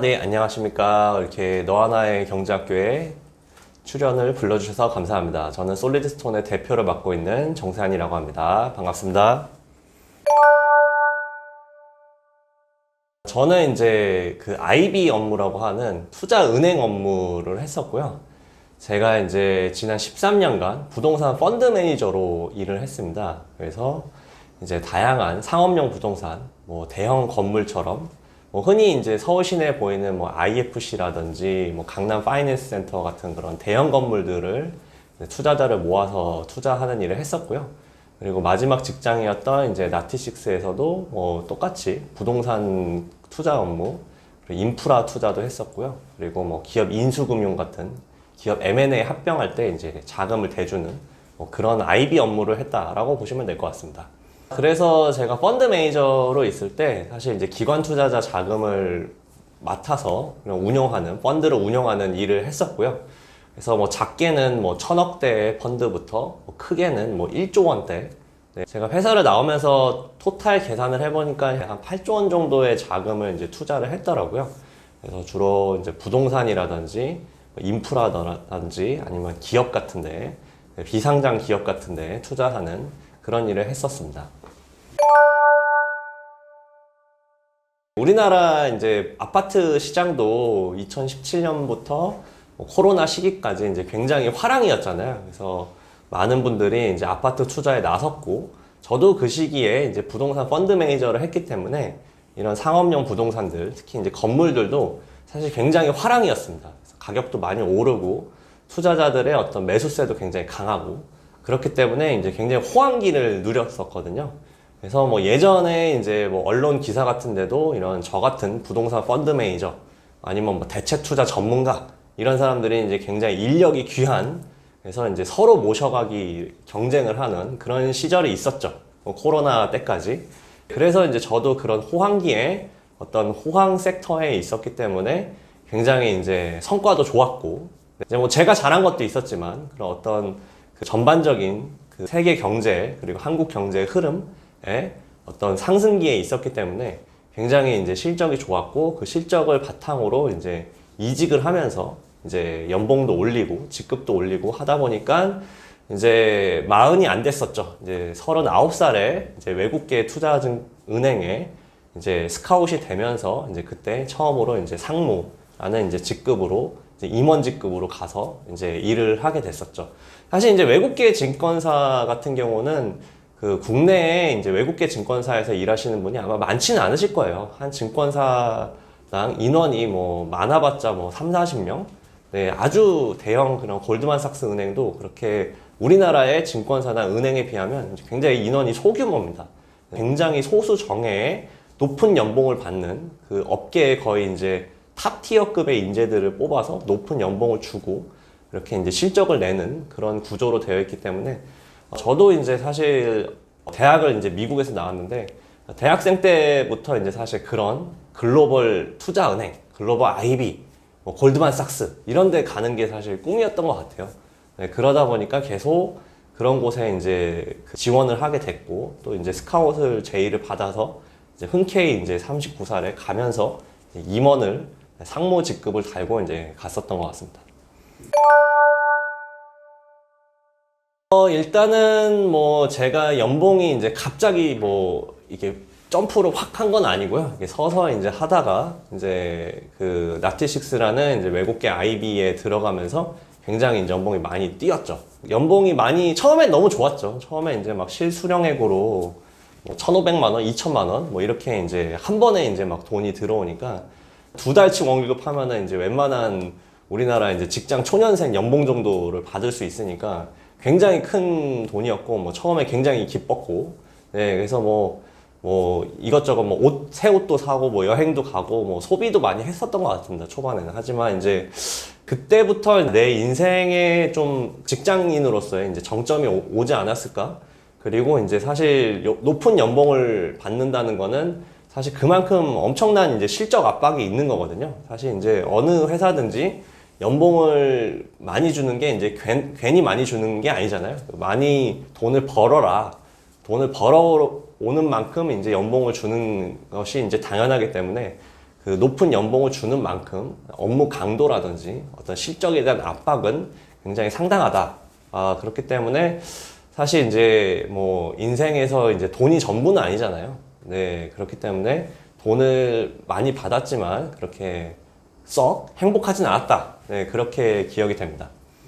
네, 안녕하십니까. 이렇게 너하나의 경제학교에 출연을 불러주셔서 감사합니다. 저는 솔리드스톤의 대표를 맡고 있는 정세환이라고 합니다. 반갑습니다. 저는 이제 그 IB 업무라고 하는 투자 은행 업무를 했었고요. 제가 이제 지난 13년간 부동산 펀드 매니저로 일을 했습니다. 그래서 이제 다양한 상업용 부동산, 뭐 대형 건물처럼 흔히 이제 서울 시내에 보이는 뭐 IFC라든지 뭐 강남 파이낸스 센터 같은 그런 대형 건물들을 투자자를 모아서 투자하는 일을 했었고요. 그리고 마지막 직장이었던 이제 나티식스에서도 뭐 똑같이 부동산 투자 업무, 그리고 인프라 투자도 했었고요. 그리고 뭐 기업 인수금융 같은 기업 M&A 합병할 때 이제 자금을 대주는 뭐 그런 IB 업무를 했다라고 보시면 될 것 같습니다. 그래서 제가 펀드 매니저로 있을 때 사실 이제 기관 투자자 자금을 맡아서 운영하는, 펀드를 운영하는 일을 했었고요. 그래서 뭐 작게는 뭐 1000억대의 펀드부터 뭐 크게는 뭐 1조 원대. 네, 제가 회사를 나오면서 토탈 계산을 해보니까 한 8조 원 정도의 자금을 이제 투자를 했더라고요. 그래서 주로 이제 부동산이라든지 인프라라든지 아니면 기업 같은데, 비상장 기업 같은데 투자하는 그런 일을 했었습니다. 우리나라 이제 아파트 시장도 2017년부터 코로나 시기까지 이제 굉장히 화랑이었잖아요. 그래서 많은 분들이 이제 아파트 투자에 나섰고, 저도 그 시기에 이제 부동산 펀드 매니저를 했기 때문에 이런 상업용 부동산들, 특히 이제 건물들도 사실 굉장히 화랑이었습니다. 그래서 가격도 많이 오르고, 투자자들의 어떤 매수세도 굉장히 강하고, 그렇기 때문에 이제 굉장히 호황기를 누렸었거든요. 그래서 뭐 예전에 이제 뭐 언론 기사 같은 데도 이런 저 같은 부동산 펀드 매니저 아니면 뭐 대체 투자 전문가 이런 사람들이 이제 굉장히 인력이 귀한, 그래서 이제 서로 모셔가기 경쟁을 하는 그런 시절이 있었죠. 뭐 코로나 때까지. 그래서 이제 저도 그런 호황기에 어떤 호황 섹터에 있었기 때문에 굉장히 이제 성과도 좋았고, 이제 뭐 제가 잘한 것도 있었지만 그런 어떤 그 전반적인 그 세계 경제 그리고 한국 경제의 흐름에 어떤 상승기에 있었기 때문에 굉장히 이제 실적이 좋았고, 그 실적을 바탕으로 이제 이직을 하면서 이제 연봉도 올리고 직급도 올리고 하다 보니까 이제 40이 안 됐었죠. 이제 39살에 이제 외국계 투자은행에 이제 스카웃이 되면서 이제 그때 처음으로 이제 상무라는 이제 직급으로 이제 임원 직급으로 가서 이제 일을 하게 됐었죠. 사실 이제 외국계 증권사 같은 경우는 그 국내에 이제 외국계 증권사에서 일하시는 분이 아마 많지는 않으실 거예요. 한 증권사당 인원이 뭐 많아봤자 뭐 3, 40명? 네, 아주 대형 그런 골드만삭스 은행도 그렇게 우리나라의 증권사나 은행에 비하면 굉장히 인원이 소규모입니다. 굉장히 소수 정예의 높은 연봉을 받는 그 업계에 거의 이제 탑 티어급의 인재들을 뽑아서 높은 연봉을 주고 이렇게 이제 실적을 내는 그런 구조로 되어 있기 때문에, 저도 이제 사실 대학을 이제 미국에서 나왔는데 대학생 때부터 이제 사실 그런 글로벌 투자은행, 글로벌 IB, 뭐 골드만삭스 이런 데 가는 게 사실 꿈이었던 것 같아요. 네, 그러다 보니까 계속 그런 곳에 이제 지원을 하게 됐고, 또 이제 스카웃을 제의를 받아서 이제 흔쾌히 이제 39살에 가면서 임원을 상무 직급을 달고 이제 갔었던 것 같습니다. 일단은 뭐 제가 연봉이 이제 갑자기 뭐 이게 점프로 확 한 건 아니고요. 이게 서서 이제 하다가 이제 그 나티식스라는 이제 외국계 IB에 들어가면서 굉장히 이제 연봉이 많이 뛰었죠. 연봉이 많이 처음엔 너무 좋았죠. 처음에 이제 막 실수령액으로 뭐 1,500만 원, 2,000만 원 뭐 이렇게 이제 한 번에 이제 막 돈이 들어오니까 2달치 월급 하면은 이제 웬만한 우리나라 이제 직장 초년생 연봉 정도를 받을 수 있으니까 굉장히 큰 돈이었고, 뭐 처음에 굉장히 기뻤고, 네, 그래서 뭐 이것저것 뭐 새 옷도 사고 뭐 여행도 가고 뭐 소비도 많이 했었던 것 같습니다, 초반에는. 하지만 이제 그때부터 내 인생에 좀 직장인으로서의 이제 정점이 오지 않았을까? 그리고 이제 사실 높은 연봉을 받는다는 거는 사실 그만큼 엄청난 이제 실적 압박이 있는 거거든요. 사실 이제 어느 회사든지 연봉을 많이 주는 게 이제 괜히 많이 주는 게 아니잖아요. 많이 돈을 벌어라. 돈을 벌어오는 만큼 이제 연봉을 주는 것이 이제 당연하기 때문에 그 높은 연봉을 주는 만큼 업무 강도라든지 어떤 실적에 대한 압박은 굉장히 상당하다. 그렇기 때문에 사실 이제 뭐 인생에서 이제 돈이 전부는 아니잖아요. 네, 그렇기 때문에 돈을 많이 받았지만 그렇게 썩 행복하진 않았다. 네, 그렇게 기억이 됩니다.